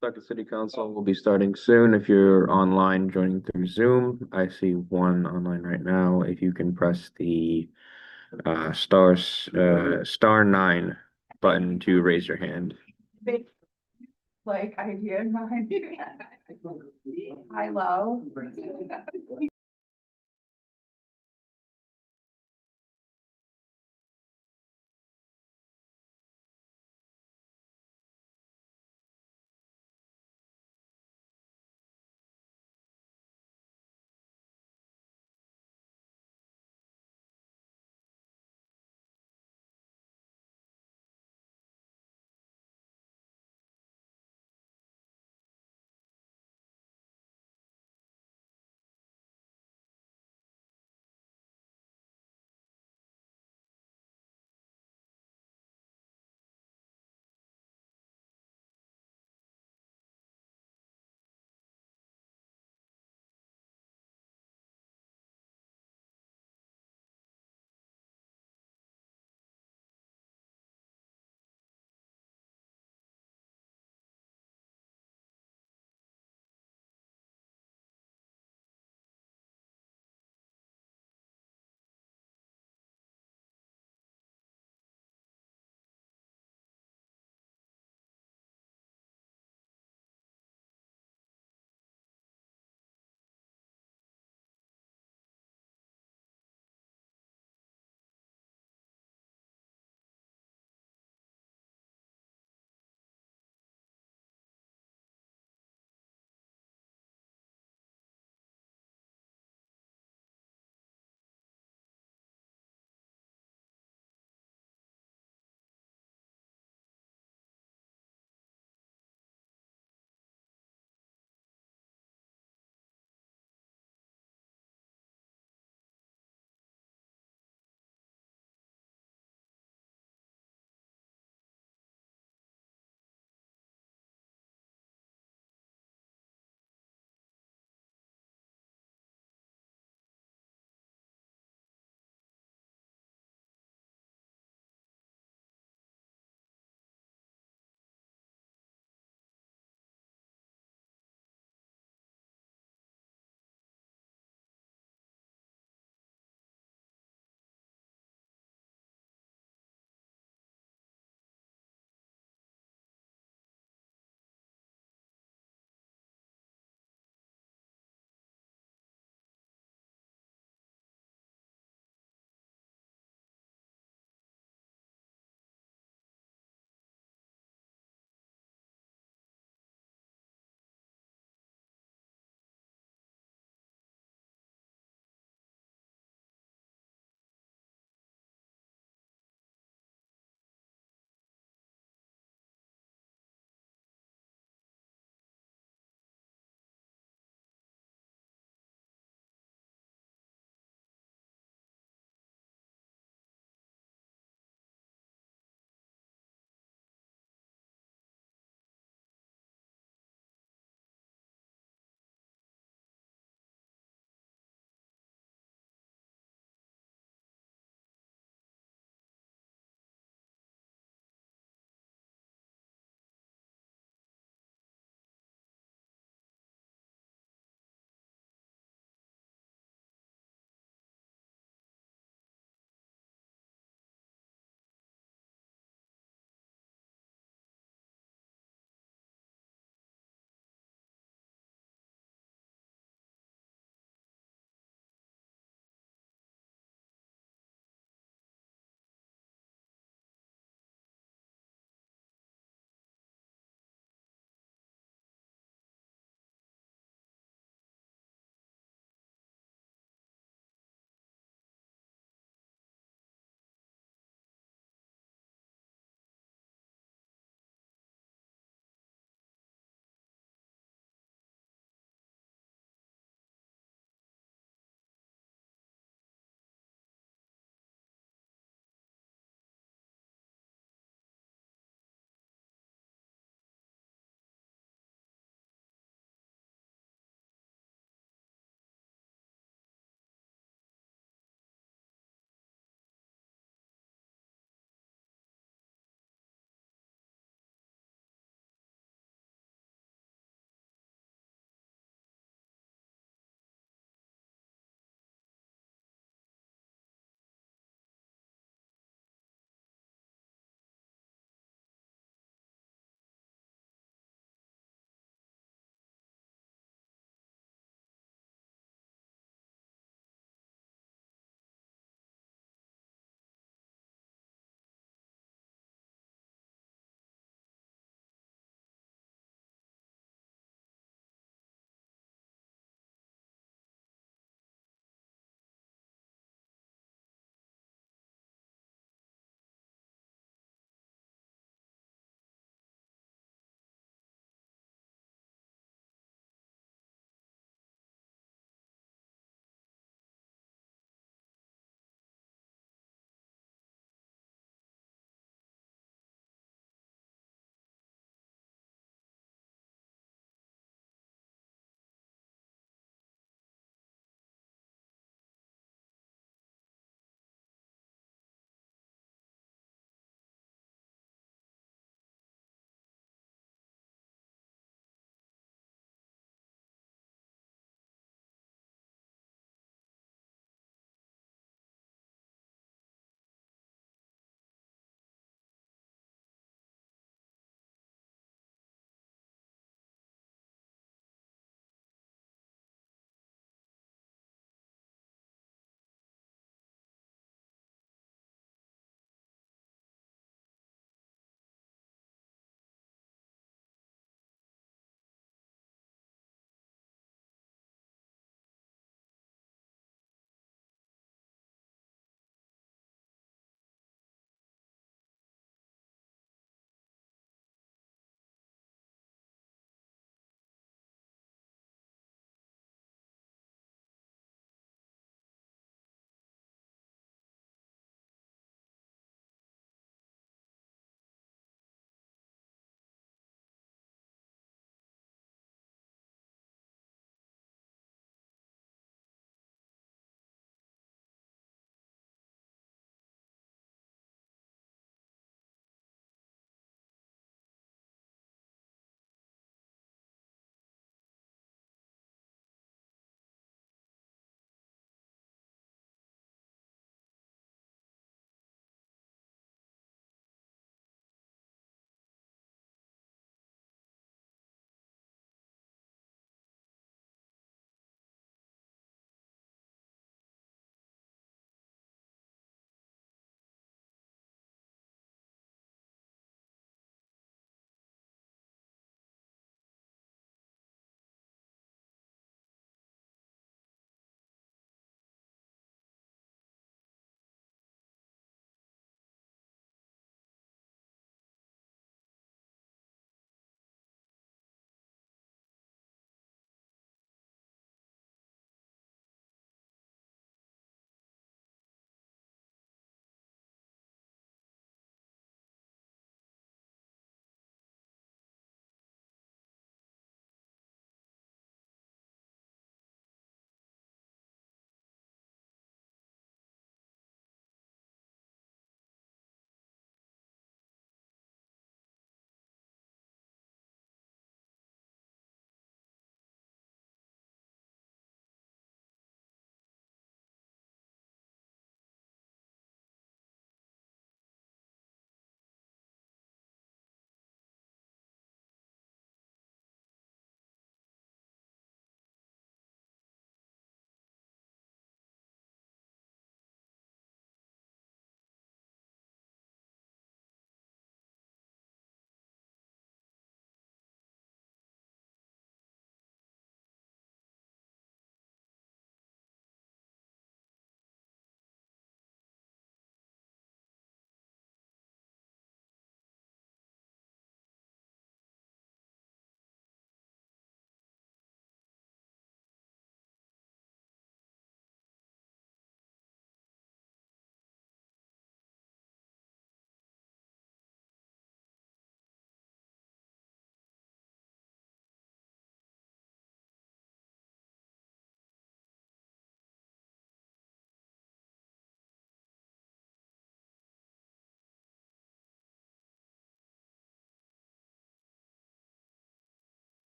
Pawtucket City Council will be starting soon. If you're online joining through Zoom, I see one online right now. If you can press the star nine button to raise your hand. Big, like, idea in mind. High, low.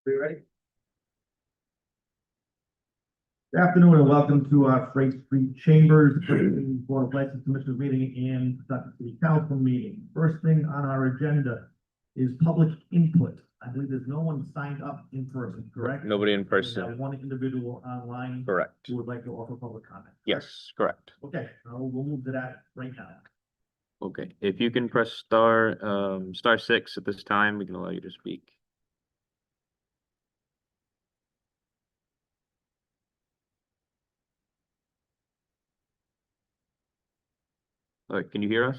Are you ready? Good afternoon and welcome to our Freight Street Chambers Board of License Commissioners meeting and Pawtucket City Council meeting. First thing on our agenda is public input. I believe there's no one signed up in person, correct? Nobody in We have person, one individual online correct. who would like to offer public comment. Yes, correct. Okay, we'll move to that right now. Okay, if you can press star 6 at this time, we can allow you to speak. All right, can you hear us?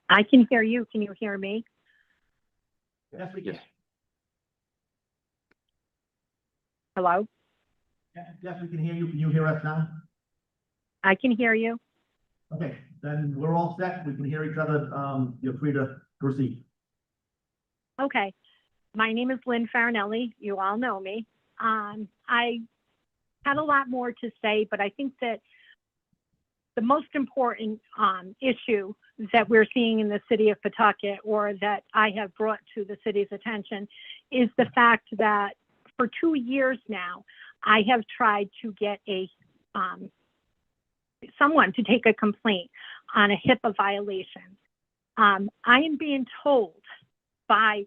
I can hear you. Can you hear me? Yes, we can. Yes. Hello? Yes, we can hear you. Can you hear us now? I can hear you. Okay, then we're all set. We can hear each other. You're free to proceed. Okay. My name is Lynn Farinelli. You all know me. I had a lot more to say, but I think that the most important issue that we're seeing in the city of Pawtucket, or that I have brought to the city's attention, is the fact that for 2 years now, I have tried to get someone to take a complaint on a HIPAA violation. I am being told by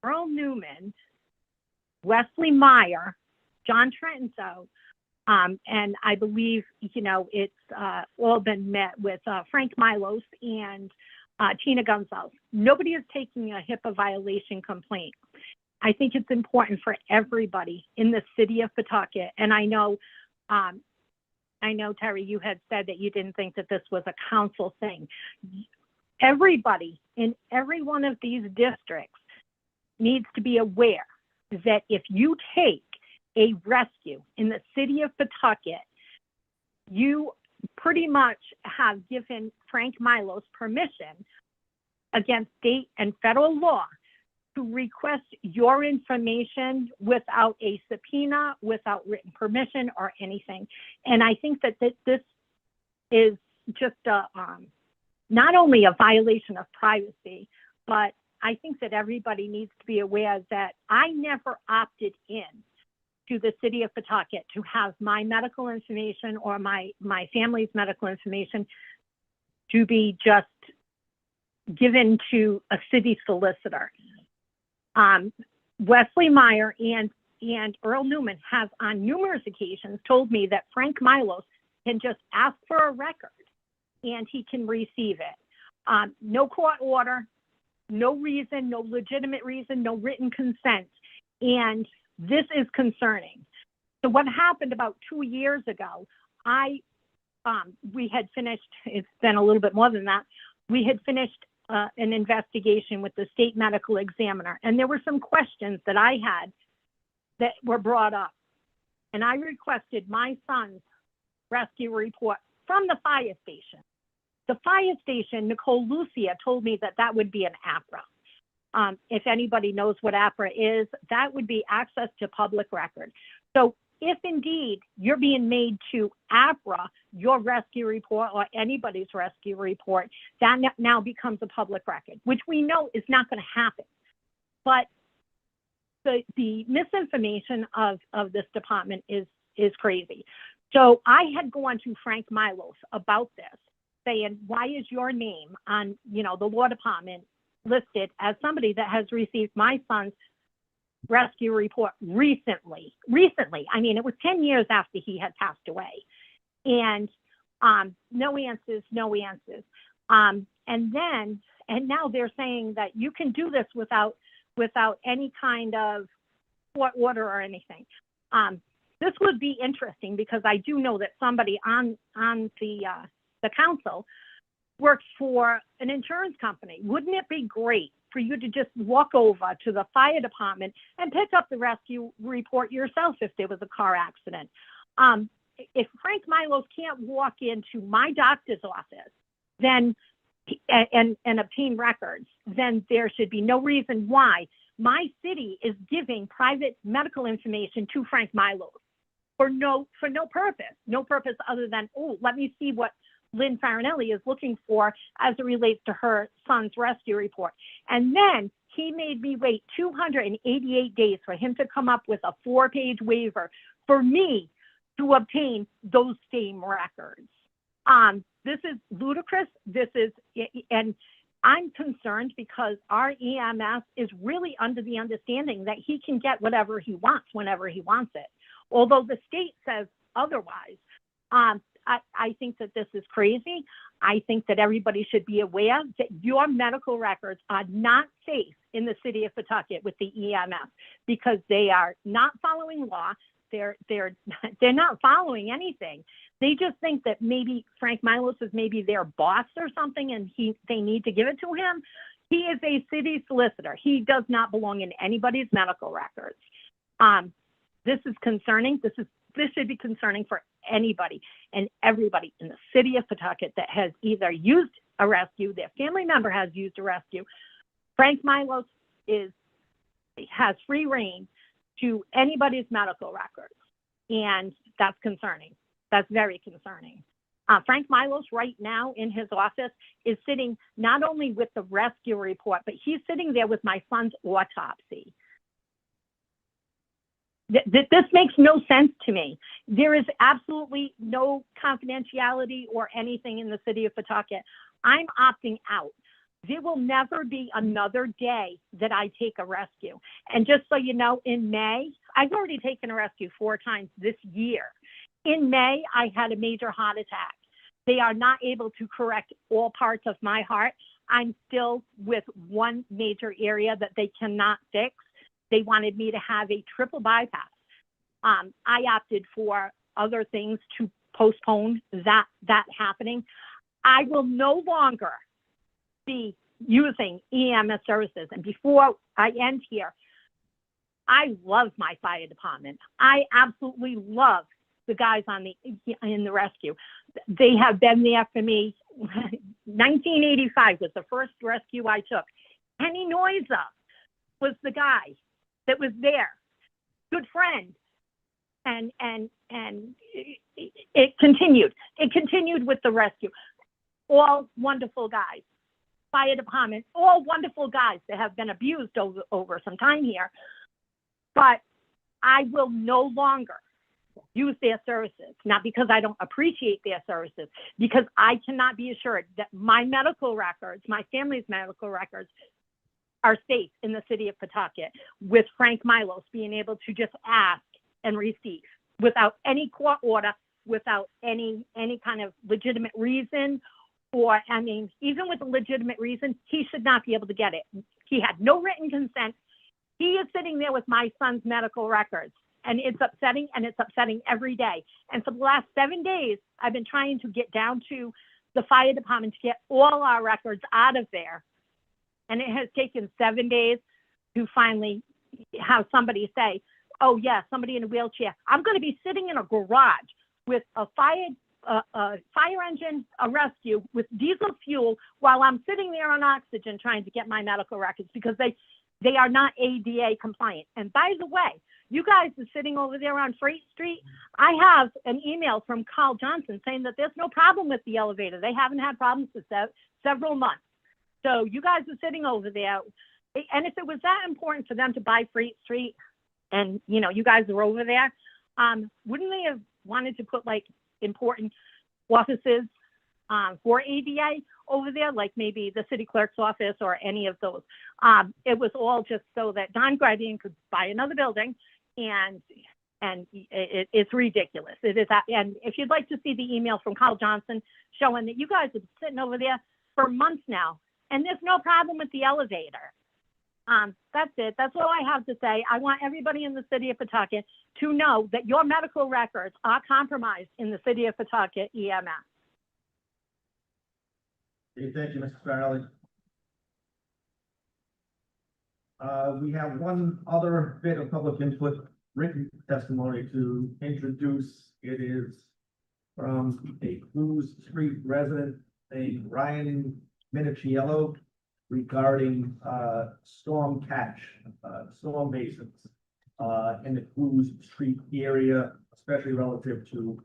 Earl Newman, Wesley Meyer, John Trentonso, and I believe, it's all been met with Frank Milos and Tina Gonzalez. Nobody is taking a HIPAA violation complaint. I think it's important for everybody in the city of Pawtucket. And I know, Terry, you had said that you didn't think that this was a council thing. Everybody in every one of these districts needs to be aware that if you take a rescue in the city of Pawtucket, you pretty much have given Frank Milos permission against state and federal law to request your information without a subpoena, without written permission or anything. And I think that this is just not only a violation of privacy, but I think that everybody needs to be aware that I never opted in to the city of Pawtucket to have my medical information or my family's medical information to be just given to a city solicitor. Wesley Meyer and Earl Newman have on numerous occasions told me that Frank Milos can just ask for a record and he can receive it. No court order, no reason, no legitimate reason, no written consent. And this is concerning. So what happened about 2 years ago, we had finished, it's been a little bit more than that, we had finished an investigation with the state medical examiner. And there were some questions that I had that were brought up. And I requested my son's rescue report from the fire station. The fire station, Nicole Lucia, told me that that would be an APRA. If anybody knows what APRA is, that would be access to public record. So if indeed you're being made to APRA your rescue report or anybody's rescue report, that now becomes a public record, which we know is not going to happen. But the misinformation of this department is crazy. So I had gone to Frank Milos about this, saying, why is your name on, the law department listed as somebody that has received my son's rescue report recently. I mean, it was 10 years after he had passed away. And no answers. And now they're saying that you can do this without any kind of court order or anything. This would be interesting because I do know that somebody on the council works for an insurance company. Wouldn't it be great for you to just walk over to the fire department and pick up the rescue report yourself if there was a car accident? If Frank Milos can't walk into my doctor's office then and obtain records, then there should be no reason why my city is giving private medical information to Frank Milos for no purpose other than, oh, let me see what Lynn Farinelli is looking for as it relates to her son's rescue report. And then he made me wait 288 days for him to come up with a 4-page waiver for me to obtain those same records. This is ludicrous. And I'm concerned because our EMS is really under the understanding that he can get whatever he wants whenever he wants it. Although the state says otherwise. I think that this is crazy. I think that everybody should be aware that your medical records are not safe in the city of Pawtucket with the EMS because they are not following law. They're not following anything. They just think that maybe Frank Milos is maybe their boss or something, and they need to give it to him. He is a city solicitor. He does not belong in anybody's medical records. This is concerning. This should be concerning for anybody and everybody in the city of Pawtucket that has either used a rescue, their family member has used a rescue. Frank Milos has free reign to anybody's medical records, and that's concerning. That's very concerning. Frank Milos right now in his office is sitting not only with the rescue report, but he's sitting there with my son's autopsy. This makes no sense to me. There is absolutely no confidentiality or anything in the city of Pawtucket. I'm opting out. There will never be another day that I take a rescue. And just so you know, in May, I've already taken a rescue 4 times this year. In May, I had a major heart attack. They are not able to correct all parts of my heart. I'm still with one major area that they cannot fix. They wanted me to have a triple bypass. I opted for other things to postpone that happening. I will no longer be using EMS services. And before I end here, I love my fire department. I absolutely love the guys in the rescue. They have been there for me. 1985 was the first rescue I took. Kenny Noiza was the guy that was there. Good friend. And it continued. It continued with the rescue. All wonderful guys. Fire department, all wonderful guys that have been abused over some time here. But I will no longer use their services, not because I don't appreciate their services, because I cannot be assured that my medical records, my family's medical records, are safe in the city of Pawtucket with Frank Milos being able to just ask and receive without any court order, without any kind of legitimate reason, or, I mean, even with a legitimate reason, he should not be able to get it. He had no written consent. He is sitting there with my son's medical records, and it's upsetting, and it's upsetting every day. And for the last 7 days, I've been trying to get down to the fire department to get all our records out of there. And it has taken 7 days to finally have somebody say, oh, yeah, somebody in a wheelchair. I'm going to be sitting in a garage with a fire engine, a rescue with diesel fuel while I'm sitting there on oxygen trying to get my medical records because they are not ADA compliant. And by the way, you guys are sitting over there on Freight Street. I have an email from Carl Johnson saying that there's no problem with the elevator. They haven't had problems for several months. So you guys are sitting over there. And if it was that important for them to buy Freight Street and, you know, you guys are over there, wouldn't they have wanted to put like important offices for ADA over there, like maybe the city clerk's office or any of those? It was all just so that Don Guardian could buy another building, and it's ridiculous. It is. And if you'd like to see the email from Carl Johnson showing that you guys have been sitting over there for months now, and there's no problem with the elevator. That's it. That's all I have to say. I want everybody in the city of Pawtucket to know that your medical records are compromised in the city of Pawtucket EMS. Okay, thank you, Mr. Farley. We have one other bit of public input, written testimony to introduce. It is from a Cruz Street resident named Ryan Minichiello regarding storm basins in the Cruz Street area, especially relative to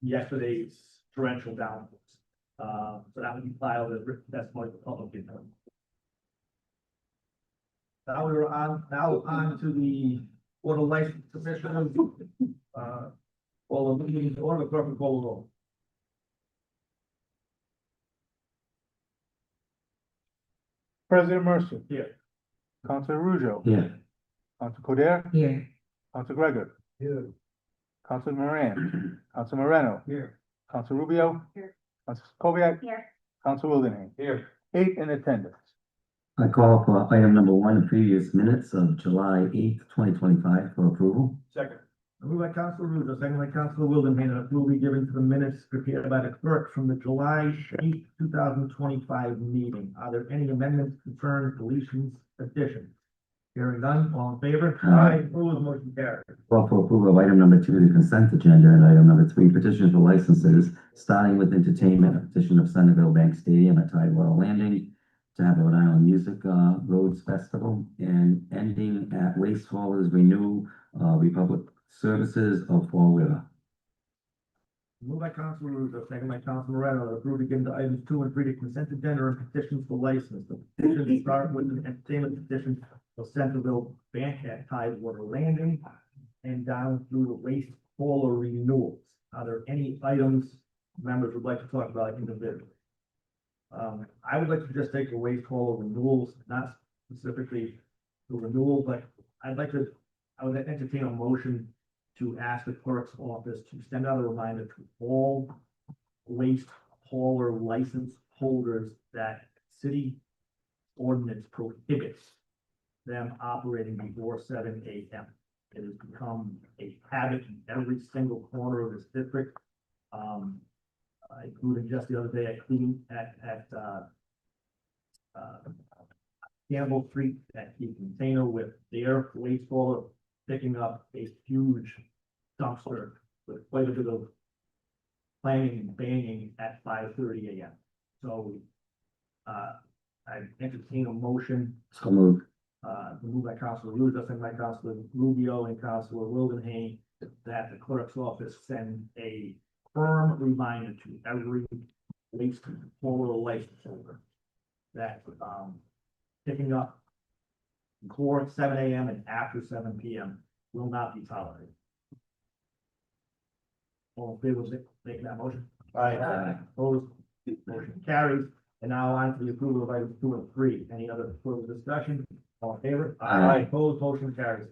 yesterday's torrential downpours. So that would be filed as written testimony for public input. Now on to the order license submission. All the meetings, order the clerk will call the roll. President Mercer. Here. Councilor Ruzo. Here. Council Codere. Here. Council Gregor. Here. Council Moran. Council Moreno. Here. Council Rubio. Here. Council Kubiak. Here. Council Wildenhain. Here. 8 in attendance. I call for item number 1, previous minutes of July 8th, 2025 for approval. Second. Moved by Councilor Russo, second by Councilor Wildenhain, that approval be given to the minutes prepared by the clerk from the July 8th, 2025 meeting. Are there any amendments, concerns, deletions, additions? Hearing none, all in favor? Aye. Opposed, motion carries. Call for approval of item number 2, the consent agenda, and item number 3, petition for licenses, starting with entertainment, a petition of Centerville Bank Stadium at Tidewater Landing to have a Rhode Island Music Roads Festival, and ending at Waste Haulers Renew Republic Services of Fall River. Moved by Councilor Russo, second by Councilor Moreno, that approve again to items 2 and 3, the consent agenda and petitions for license. The petitions start with an entertainment petition of Centerville Bank at Tidewater Landing and down through the waste hauler renewals. Are there any items members would like to talk about individually? I would like to just take the waste hauler renewals, not specifically the renewal, but I would entertain a motion to ask the clerk's office to send out a reminder to all waste hauler license holders that city ordinance prohibits them operating before 7 a.m. It has become a habit in every single corner of this district. Including just the other day, I cleaned at Campbell Street at the container with their waste hauler picking up a huge dumpster with quite a bit of clanging and banging at 5:30 a.m. So, I entertain a motion, So moved. moved by Councilor Russo, second by Councilor Rubio and Councilor Wildenhain, that the clerk's office send a firm reminder to every waste hauler license holder that, picking up before 7 a.m. and after 7 p.m. will not be tolerated. All in favor of making that motion? Aye. Opposed, motion carries. And now on to the approval of items 2 and 3. Any other further discussion? All in favor? Aye. Opposed, motion carries.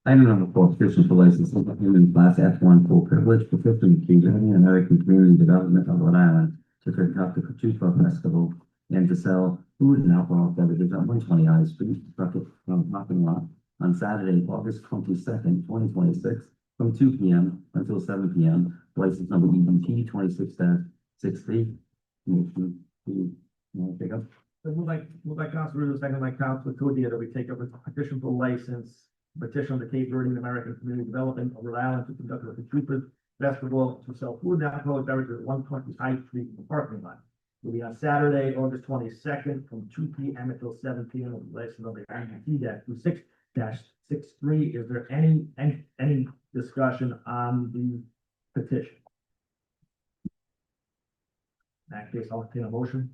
Item number 4, petition for license of human class F1 full privilege for 15 Cuban American Community Development of Rhode Island to conduct the Pawtucket Festival and to sell food and alcohol beverages on 120 I Street, Pawtucket parking lot on Saturday, August 22nd, 2026, from 2 p.m. until 7 p.m. License number EBT 26-63. Motion to pick up. So moved by Councilor Russo, second by Councilor Codier, that we take up a petition for license, petition of the Cape Verdean American Community Development of Rhode Island to conduct a Pawtucket Festival to sell food and alcoholic beverages at 120 High Street in the parking lot. Will be on Saturday, August 22nd, from 2 p.m. until 7 p.m. with license number EBT-26-63. Is there any discussion on the petition? In that case, I'll entertain a motion.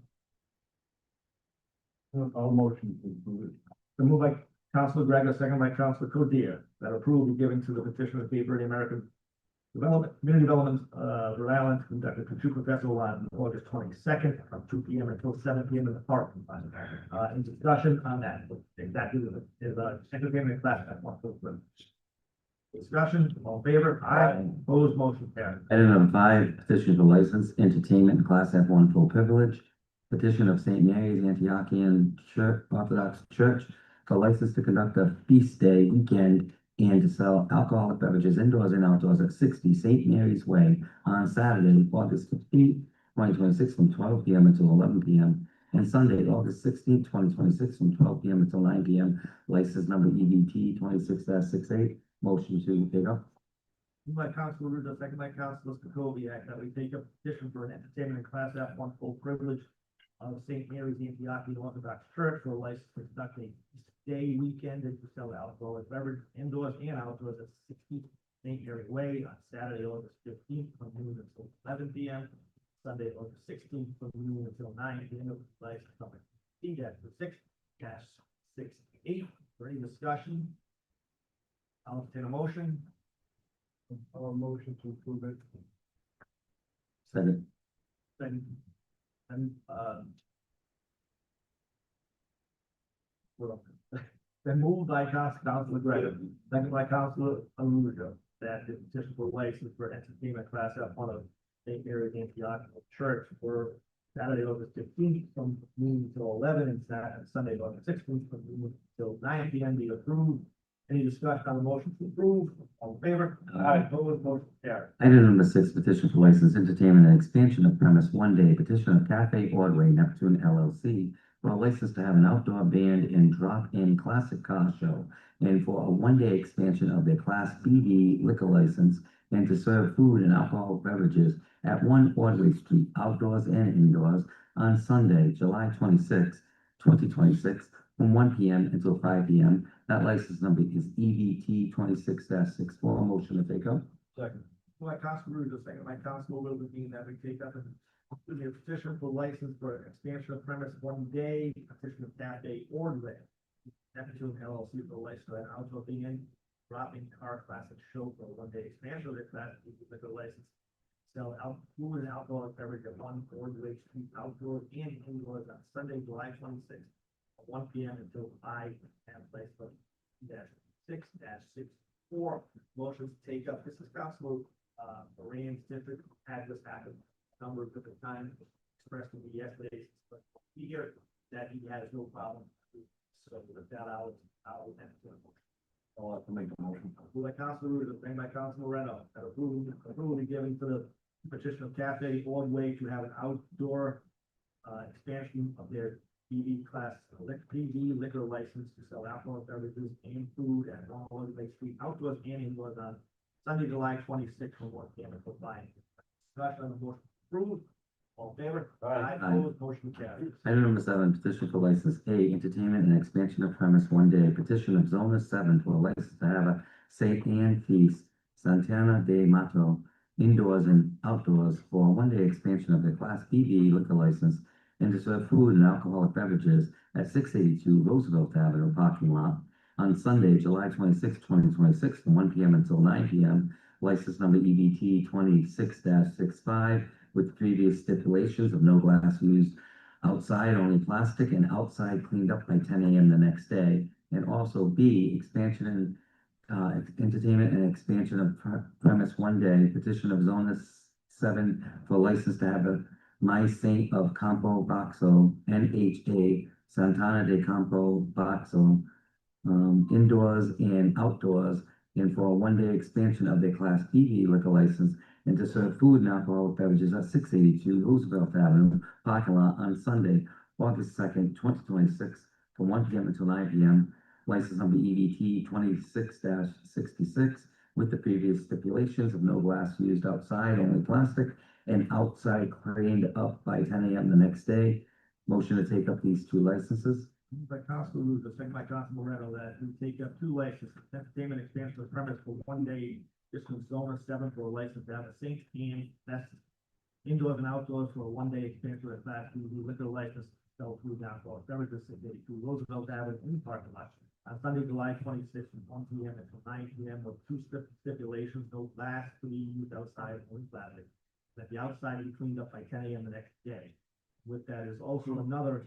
All motion to approve it. So moved by Councilor Gregor, second by Councilor Codier, that approval be given to the petition of the Cape Verde American Community Development, Rhode Island, to conduct a Pawtucket Festival on August 22nd from 2 p.m. until 7 p.m. in the parking lot. In discussion on that, exactly is entertainment class at one full privilege. Discussion, all in favor? Aye. Opposed, motion carried. Item number 5, petition for license, entertainment, class F1 full privilege. Petition of St. Mary's Antiochian Church, Orthodox Church for license to conduct a feast day weekend and to sell alcoholic beverages indoors and outdoors at 60 St. Mary's Way on Saturday, August 15th, 2026, from 12 p.m. until 11 p.m. and Sunday, August 16th, 2026, from 12 p.m. until 9 p.m. License number EBT 26-68. Motion to pick up. Moved by Councilor Russo, second by Councilor Stacoviac, that we take up petition for an entertainment and class F1 full privilege of St. Mary's Antiochian Orthodox Church for a license to conduct a day weekend and to sell alcoholic beverage indoors and outdoors at 60 St. Mary Way on Saturday, August 15th, from noon until 11 p.m. Sunday, August 16th, from noon until 9 p.m. License number 6:08. For any discussion? I'll entertain a motion. Motion to approve it. Second. And, then moved by Councilor Gregor, second by Councilor Alujo, that the petition for license for entertainment class F one of St. Mary's Antioch Church for Saturday, August 15th, from noon till 11, and Sunday, August 16th, from noon till 9 p.m. be approved. Any discussion on the motion to approve? All in favor? Aye. Opposed, motion carried. Item number 6, petition for license entertainment and expansion of premise one day, petition of Cafe Ordway Neptune LLC for a license to have an outdoor band and drop-in classic car show, and for a one-day expansion of their Class BV liquor license, and to serve food and alcoholic beverages at 1 Ordway Street, outdoors and indoors, on Sunday, July 26, 2026, from 1 p.m. until 5 p.m. That license number is EVT 26-64. Motion to take up. Second. By Councilor Russo, second by Councilor Lewis, that we take up a petition for license for expansion of premise one day, petition of Cafe Ordway. Neptune LLC for license for an outdoor band, dropping car classic show for one day expansion of their class liquor license. Sell food and alcoholic beverage at 1 Ordway Street, outdoors and indoors on Sunday, July 26th, from 1 p.m. until 5 p.m. Place for -6-64. Motion to take up. This is Councilor Moran's district had this happen a number of different times. Expressed to me yesterday, but here that he has no problem. So with that, I'll entertain a motion. I'll have to make a motion. Moved by Councilor Russo, second by Councilor Moreno, that approval be given to the petition of Cafe Ordway to have an outdoor expansion of their BV class PV liquor license to sell alcoholic beverages and food at 1 Ordway Street, outdoors and indoors on Sunday, July 26th, from 1 p.m. until 5 p.m. Discussion on the motion approved. All in favor? Aye. Opposed, motion carries. Item number 7, petition for license A, entertainment and expansion of premise one day, petition of Zona 7 for a license to have a St. Anne Feast, Santana de Mato, indoors and outdoors for a one day expansion of the Class BV liquor license, and to serve food and alcoholic beverages at 682 Roosevelt Avenue parking lot on Sunday, July 26, 2026, from 1 p.m. until 9 p.m. License number EBT 26-65, with previous stipulations of no glass used outside, only plastic, and outside cleaned up by 10 a.m. the next day. And also B, expansion and entertainment and expansion of premise one day, petition of Zona 7 for license to have a My Saint of Campo Baxo, NHA, Santana de Campo Baxo, indoors and outdoors, and for a one-day expansion of their Class BV liquor license, and to serve food and alcoholic beverages at 682 Roosevelt Avenue parking lot on Sunday, August 2nd, 2026, from 1 p.m. until 9 p.m. License number EVT 26-66, with the previous stipulations of no glass used outside, only plastic, and outside cleaned up by 10 a.m. the next day. Motion to take up these two licenses. Moved by Councilor Russo, second by Councilor Moreno, that we take up two licenses, entertainment expansion of premise for one day, this from Zona 7 for a license to have a St. Anne, that's indoors and outdoors for a one day expansion of Class BV liquor license, sell food and alcohol beverages at 82 Roosevelt Avenue in the parking lot on Sunday, July 26th, from 1 p.m. until 9 p.m. with two stipulations: no glass to be used outside, only plastic. That the outside be cleaned up by 10 a.m. the next day. With that is also another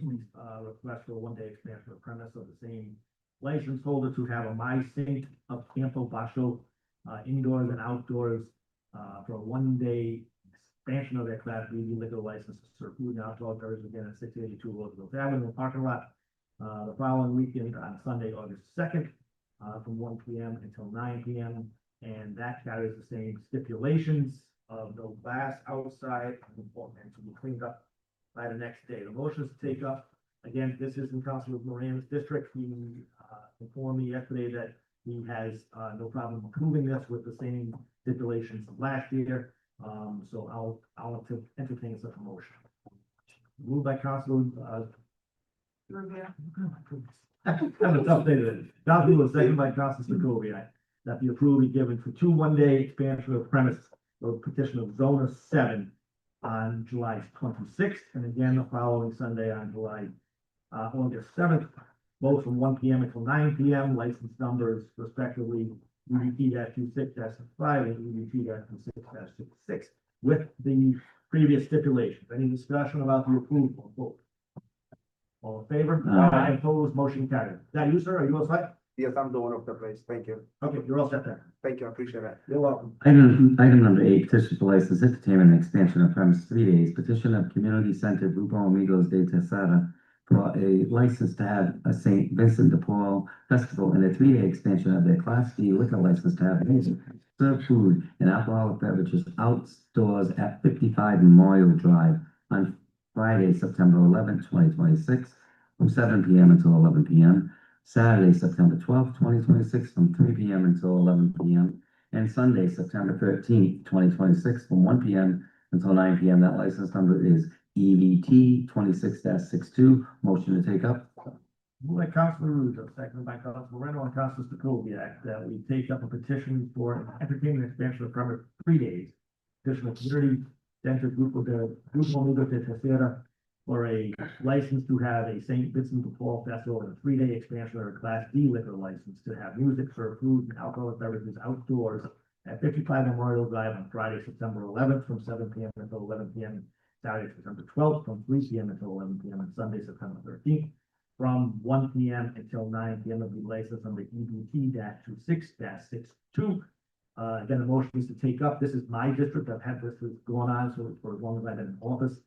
request for a one-day expansion of premise of the same license holder to have a My Saint of Campo Basso indoors and outdoors for a one-day expansion of their Class BV liquor license to serve food and alcohol beverages again at 682 Roosevelt Avenue parking lot the following weekend on Sunday, August 2nd, from 1 p.m. until 9 p.m. And that carries the same stipulations of no glass outside and to be cleaned up by the next day. The motion is to take up, again, this is in Councilor Moran's district. He informed me yesterday that he has no problem approving this with the same stipulations of last year. So I'll entertain such a motion. Moved by Councilor Rubio. having a tough day today. Councilor Lewis, second by Councilor Segovia, that the approval be given for two one-day expansion of premise of petition of Zona 7 on July 26th, and again the following Sunday on August 7th, both from one P M until nine P M, license numbers respectively, EBT 26-5 and EBT 26-66, with the previous stipulations. Any discussion about the approval? Vote. All in favor? Aye. Opposed, motion carried. Is that you, sir? Are you all set? Yes, I'm the owner of the place. Thank you. Okay, you're all set then. Thank you. I appreciate that. You're welcome. Item number 8, petition for license entertainment and expansion of premise 3 days. Petition of Community Center Grupo Amigos de Tesada for a license to have a St. Vincent de Paul festival and a 3-day expansion of their Class D liquor license to have music, serve food and alcoholic beverages outdoors at 55 Memorial Drive on Friday, September 11th, 2026, from 7 p.m. until 11 p.m. Saturday, September 12th, 2026, from 3 p.m. until 11 p.m. and Sunday, September 13th, 2026, from 1 p.m. until 9 p.m. That license number is EVT 26-62. Motion to take up. Moved by Councilor Ruzo, seconded by Councilor Moreno and Councilor Stacoviac, that we take up a petition for an entertainment expansion of permit 3 days. Petition of Community Center Grupo Amigos de Tercera for a license to have a St. Vincent de Paul festival and a 3-day expansion of a Class D liquor license to have music, serve food, and alcoholic beverages outdoors at 55 Memorial Drive on Friday, September 11th, from 7 p.m. until 11 p.m. Saturday, September 12th, from 3 p.m. until 11 p.m. and Sunday, September 13th, from 1 p.m. until 9 p.m. of the license number EBT-26-62. Again, the motion is to take up. This is my district. I've had this going on for as long as I've been in office.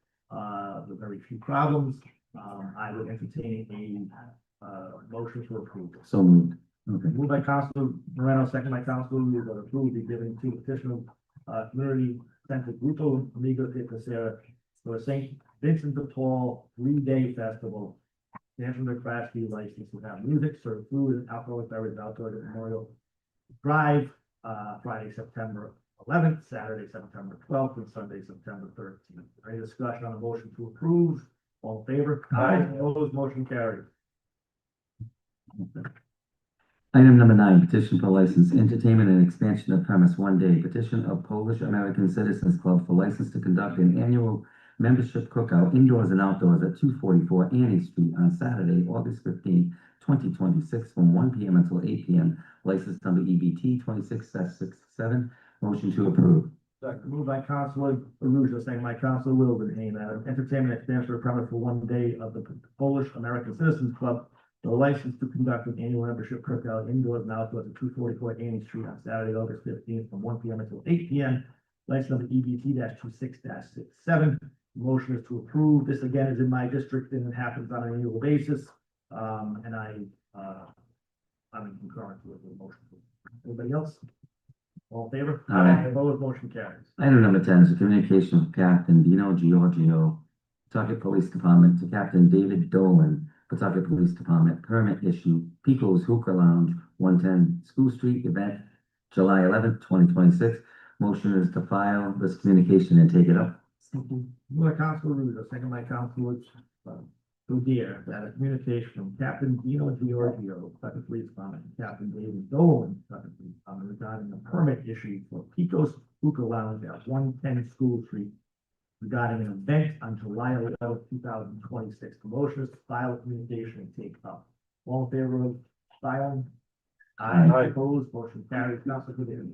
With very few problems. I would entertain a motion to approve. So moved. Okay. Moved by Councilor Moreno, second by Councilor Ruzo, that approve the giving to petition of Community Center Grupo Amigos de Tercera for a St. Vincent de Paul 3-day festival. National Class D license to have music, serve food, and alcoholic beverages outdoors at Memorial Drive, Friday, September 11th, Saturday, September 12th, and Sunday, September 13th. Any discussion on a motion to approve? All in favor? Aye. Opposed, motion carried. Item number 9, petition for license, entertainment and expansion of premise 1 day. Petition of Polish American Citizens Club for license to conduct an annual membership cookout indoors and outdoors at 244 Annie Street on Saturday, August 15th, 2026, from 1 p.m. until 8 p.m. License number EBT 26-67. Motion to approve. Moved by Councilor Arujo, second by Councilor Wildenhain, that entertainment expansion of permit for 1 day of the Polish American Citizens Club, the license to conduct an annual membership cookout indoors and outdoors at 244 Annie Street on Saturday, August 15th, from 1 p.m. until 8 p.m. License number EBT-26-67. Motion is to approve. This again is in my district and it happens on an annual basis. I'm in concurrence with the motion. Anybody else? All in favor? Aye. Opposed, motion carries. Item number 10 is a communication from Captain Dino Giorgio, Pawtucket Police Department, to Captain David Dolan, Pawtucket Police Department, permit issue, Pico's Hookah Lounge, 110 School Street, event, July 11th, 2026. Motion is to file this communication and take it up. Moved by Councilor Ruzo, second by Councilor Goodyear, that a communication from Captain Dino Giorgio, Pawtucket Police Department, and Captain David Dolan, Pawtucket Police Department, regarding a permit issued for Pico's Hookah Lounge at 110 School Street regarding an event on July 11th, 2026. The motion is to file a communication and take up. All in favor of filing? Aye. Opposed, motion carries. Councilor Goodyear.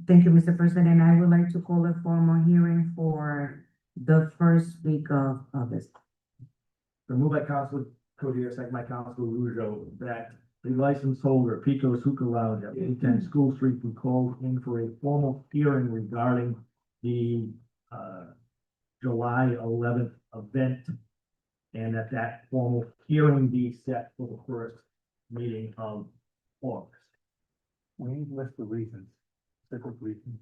Thank you, Mr. President. I would like to call a formal hearing for the first week of August. So moved by Councilor Codier, second by Councilor Rujo, that the license holder, Pico's Hookah Lounge at 110 School Street, be called in for a formal hearing regarding the July 11th event, and that formal hearing be set for the first meeting of August. We need to list the reasons, specific reasons.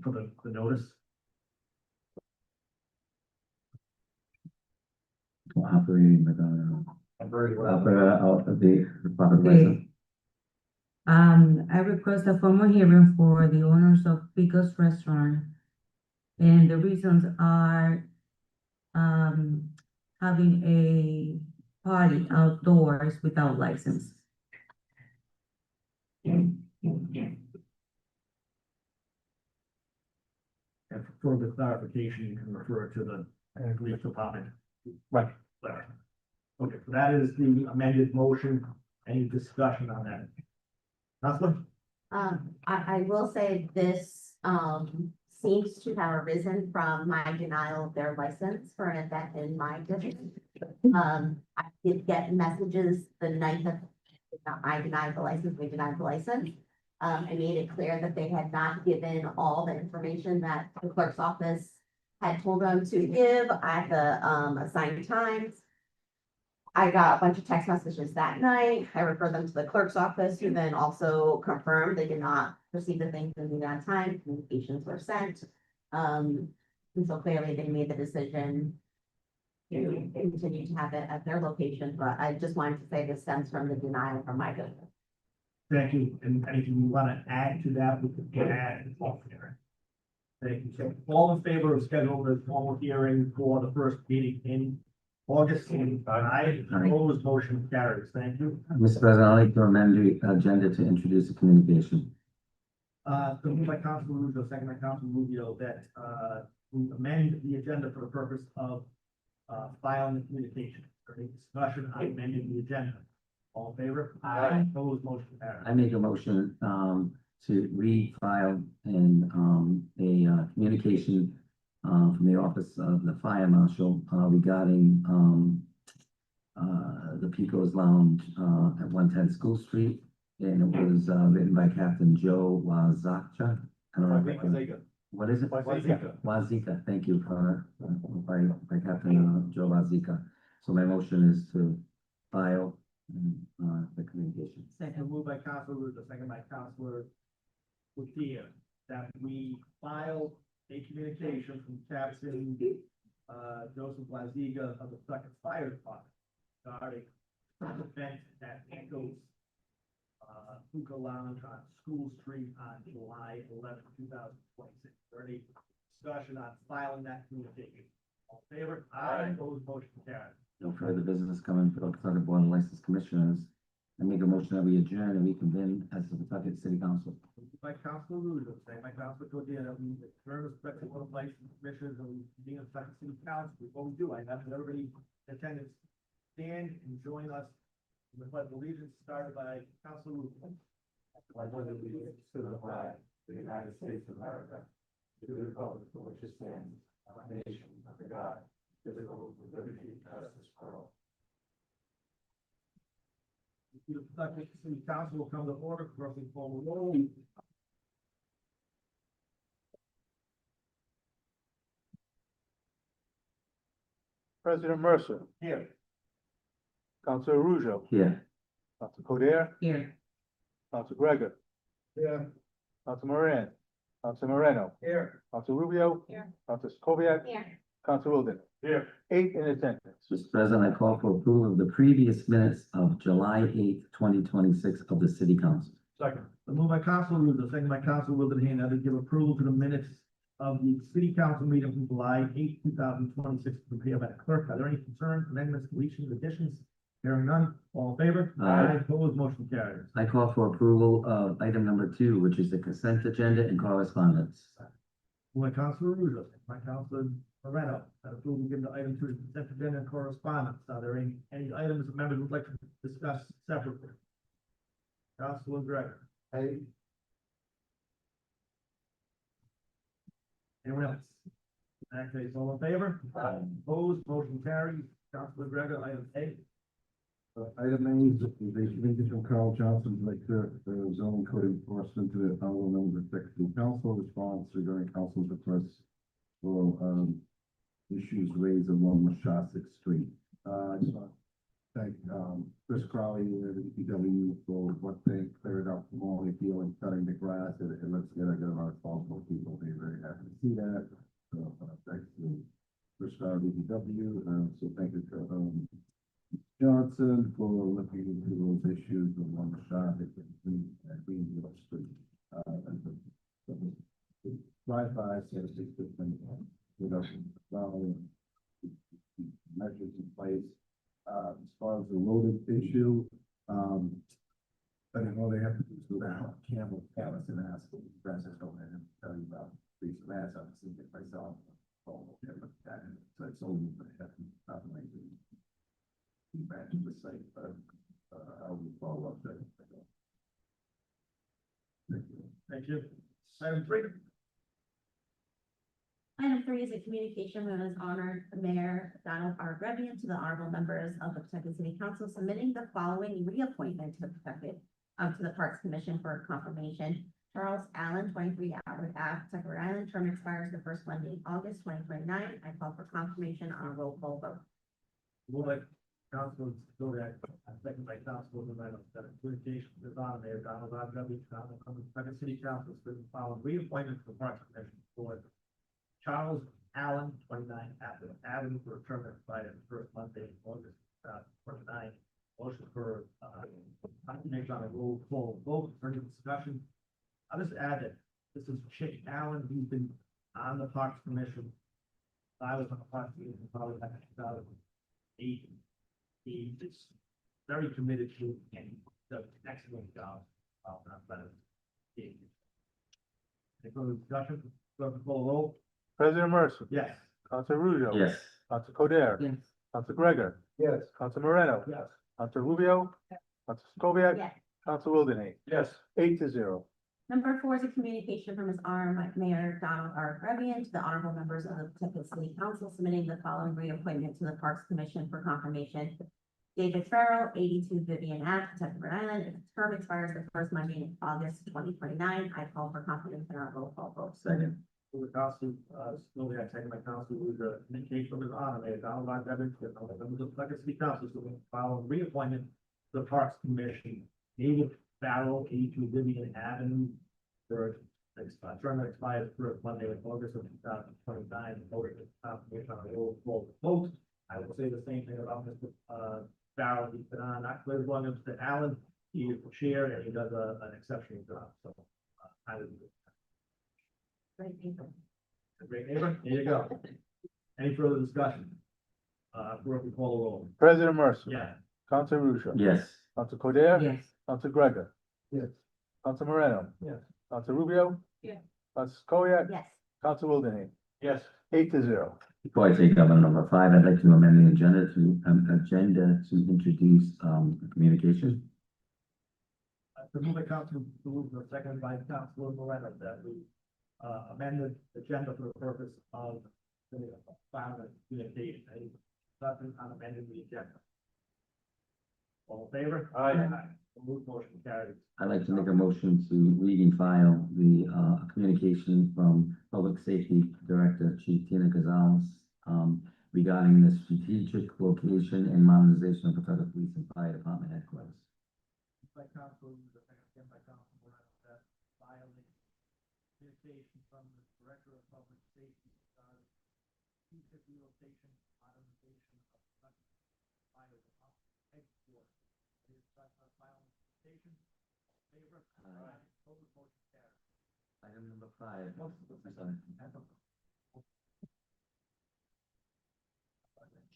For the notice. Operating without out of the proper Okay. license. I request a formal hearing for the owners of Pico's Restaurant. And the reasons are, having a party outdoors without license. And for further clarification, you can refer to the police department. Right. letter. Okay, so that is the amended motion. Any discussion on that? Counselor? I will say this, seems to have arisen from my denial of their license for an event in my district. I did get messages the night that I denied the license, we denied the license. I made it clear that they had not given all the information that the clerk's office had told them to give at the, assigned times. I got a bunch of text messages that night. I referred them to the clerk's office, who then also confirmed they did not receive the things in that time. Communications were sent. And so clearly they made the decision to continue to have it at their location, but I just wanted to say this stems from the denial from my business. Thank you. And anything you want to add to that, we can add. Thank you. So all in favor of scheduling the formal hearing for the first meeting in August? Aye. Opposed, motion carries. Thank you. Mr. President, I'd like to amend the agenda to introduce a communication. So moved by Council Rubio, second by Council Rubio, that, we amend the agenda for the purpose of, filing the communication. Or any discussion on amending the agenda. All in favor? Aye. Opposed, motion carries. I make a motion, to refile a communication from the office of the fire marshal regarding the Pico's Lounge at 110 School Street. And it was written by Captain Joe Wazaka. I don't know if what is it? Wazika. Thank you by Captain Joe Wazika. So my motion is to file the communication. So moved by Council Rubio, second by Councilor Lucia, that we file a communication from Captain Joseph Laziga of the Pawtucket Fire Department regarding an event at Echo's Hookah Lounge on School Street on July 11, 2026. Any discussion on filing that communication? All in favor? Aye. Opposed, motion carries. No further business coming for the Pawtucket Board of License Commissioners. I make a motion that we adjourn and reconvene as the Pawtucket City Council. Moved by Councilor Russo, second by Councilor Codere, that we adjourn the respective board of license commissioners and we convene the Pawtucket City Council. Before we do, I have everybody in attendance stand and join us in the pledge of allegiance started by Councilor Russo. I pledge allegiance to the flag of the United States of America, to the republic for which it stands, one nation, under God, indivisible, with liberty and justice for all. The Pawtucket City Council will come to order, roughly call roll. President Mercer, Here. Councilor Ruzo, Here. Council Codere, Here. Council Gregor, Here. Council Moran, Council Moreno, Here. Council Rubio, Here. Council Kubiak, Here. Council Wilden. Here. 8 in attendance. Mr. President, I call for approval of the previous minutes of July 8th, 2026 of the City Council. Second. Moved by Councilor Russo, second by Councilor Wildenhain, that to give approval to the minutes of the City Council meeting from July 8, 2026, prepared by the clerk. Are there any concerns, amendments, deletions, additions? Hearing none, all in favor? Aye. Opposed, motion carries. I call for approval of item number 2, which is the consent agenda and correspondence. Moved by Councilor Russo, second by Councilor Moreno, that approval given to item 2, consent agenda and correspondence. Are there any items that members would like to discuss separately? Councilor Gregor. Aye. Anyone else? In that case, all in favor? Aye. Opposed, motion carries. Councilor Gregor, item A. Item A is a committee from Carl Johnson, like the zoning code enforcement to the honorable members of the City Council response regarding council's requests for issues raised along Mashasik Street. I just want to thank Chris Crowley and the DPW for what they cleared up from all the field and cutting the grass. It looks good. I got a lot of calls from people. They're very happy to see that. So thanks to Chris Crowley, DPW. So thank you to Johnson for looking into those issues along the Mashasik and Green York Street. Drive-by, so it's just different, measures in place. As far as the loaded issue, I don't know, they have to do so now, Campbell, Callis and ask Francisco and tell you about these mass, I've seen it myself. So it's only, but nothing like that. actually say, but, I will follow up there. Thank you. Thank you. Item 3. Item 3 is a communication from His Honor Mayor Donald R. Grevian to the honorable members of the Pawtucket City Council submitting the following reappointment to the Pawtucket, to the Parks Commission for confirmation. Charles Allen, 23 Albert Ave, Pawtucket, Rhode Island, term expires the first Monday in August 2029. I call for confirmation on a roll call vote. Moved by Councilor Stover, second by Councilor Moreno, that a communication with His Honor Mayor Donald R. Grevian, Donald from the Pawtucket City Council, for the following reappointment to the Parks Commission for Charles Allen, 29 Apple Avenue, for a term that expired the first Monday in August, 29. Motion for, confirmation on a roll call vote, further discussion. I'll just add that this is Chick Allen, who's been on the Parks Commission. I was on the Parks Commission probably back in 2008. He is very committed to it and does an excellent job. Any further discussion? Clerk will call the roll. President Mercer. Yes. Council Ruzo. Yes. Council Codere. Yes. Council Gregor. Yes. Council Moreno. Yes. Council Rubio. Council Stover. Yes. Council Wildenhain. Yes. 8-0. Number 4 is a communication from His Honor Mayor Donald R. Grevian to the honorable members of the Pawtucket City Council submitting the following reappointment to the Parks Commission for confirmation. David Farrell, 82 Vivian Ave, Pawtucket, Rhode Island. Its term expires the first Monday in August 2029. I call for confirmation on a roll call vote. Second. Moved by Council, Stover, second by Council, with the communication from His Honor Mayor Donald R. Grevian, to the members of the Pawtucket City Council, so the following reappointment to the Parks Commission. David Farrell, 82 Vivian Avenue, for a term that expires the first Monday of August of 2029. Voted confirmation on a roll call vote. I will say the same thing about Mr. Farrell. He's been on not quite as long as Mr. Allen. He is the chair and he does an exceptional job. So I would. Great paper. A great neighbor. There you go. Any further discussion? Clerk will call the roll. President Mercer. Yeah. Council Ruzo. Yes. Council Codere. Yes. Council Gregor. Yes. Council Moreno. Yes. Council Rubio. Yes. Council Stover. Yes. Council Wildenhain. Yes. 8-0. Before I take up on number 5, I'd like to amend the agenda to introduce, a communication. The move by Council, second by Councilor Moreno, that we amend the agenda for the purpose of the filing of communication. Any discussion on amending the agenda? All in favor? Aye. Move motion carries. I'd like to make a motion to read and file the, communication from Public Safety Director Chief Tina Gonzalez, regarding the strategic location and modernization of Pawtucket Police and Fire Department headquarters. By Council, second by Council Moreno, that file the communication from the Director of Public Safety, strategic location, modernization of Pawtucket Fire Department headquarters. Any discussion on file communication? Favor? Aye. Opposed? Motion carries. Item number 5. Sorry.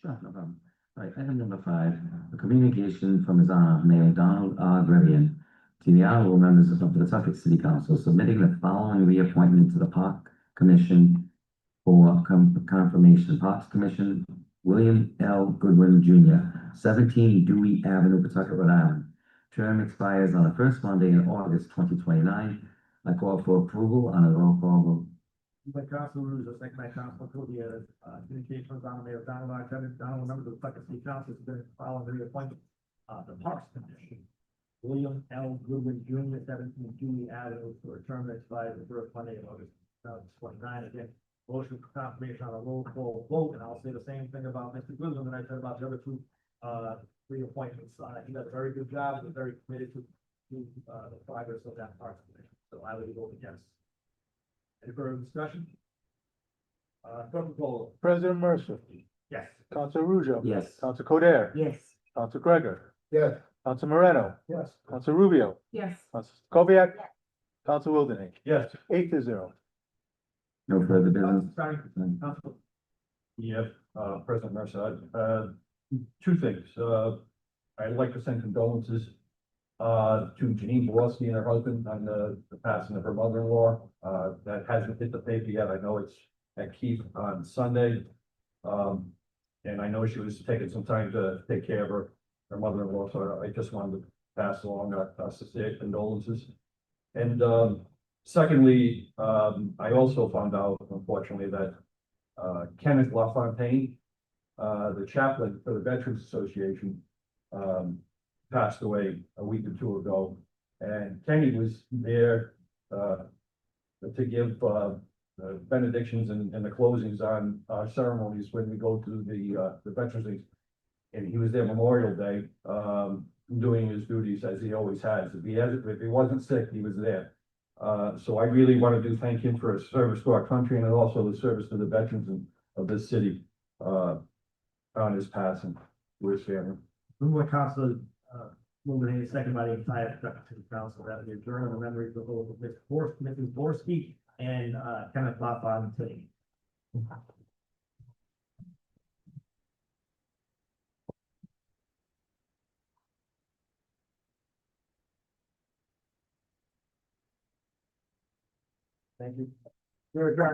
Sure, no problem. All right, item number 5, a communication from His Honor Mayor Donald R. Grevian to the honorable members of the Pawtucket City Council submitting the following reappointment to the Park Commission for confirmation. Parks Commission, William L. Goodwin Jr., 17 Dewey Avenue, Pawtucket, Rhode Island. Term expires on the first Monday in August 2029. I call for approval on a roll call vote. Moved by Council Ruzo, second by Council Codere, communication from Donald Mayor Donald R. Grevian, Donald, members of the Pawtucket City Council, has been following the reappointment of the Parks Commission. William L. Goodwin Jr., 17 Dewey Avenue, for a term that expires the first Monday of August 2029. Again, motion for confirmation on a roll call vote, and I'll say the same thing about Mr. Goodwin that I said about the other two reappointments. He does a very good job, and very committed to the progress of that Parks Commission. So I would vote yes. Any further discussion? Clerk will call. President Mercer. Yes. Council Ruzo. Yes. Council Codere. Yes. Council Gregor. Yes. Council Moreno. Yes. Council Rubio. Yes. Council Stover. Yes. Council Wildenhain. Yes. 8-0. No further business. Sorry, Council. Yes, President Mercer, two things. I'd like to send condolences to Janine Borowski and her husband on the passing of her mother-in-law. That hasn't hit the paper yet. I know it's at Keith on Sunday. And I know she was taking some time to take care of her her mother-in-law, so I just wanted to pass along our sincere condolences. And, secondly, I also found out, unfortunately, that, Kenneth LaFontaine, the chaplain for the Veterans Association, passed away a week or two ago. And Kenny was there, to give, the benedictions and the closings on our ceremonies when we go to the Veterans Day. And he was there Memorial Day, doing his duties as he always has. If he wasn't sick, he was there. So I really wanted to thank him for his service to our country and also the service to the veterans of this city, on his passing to his family. Moved by Council, moving in second by the entire City Council, that we adjourn in the memory of the whole of Mrs. Borski and, Kenneth LaFontaine. Thank you. You're adjourned.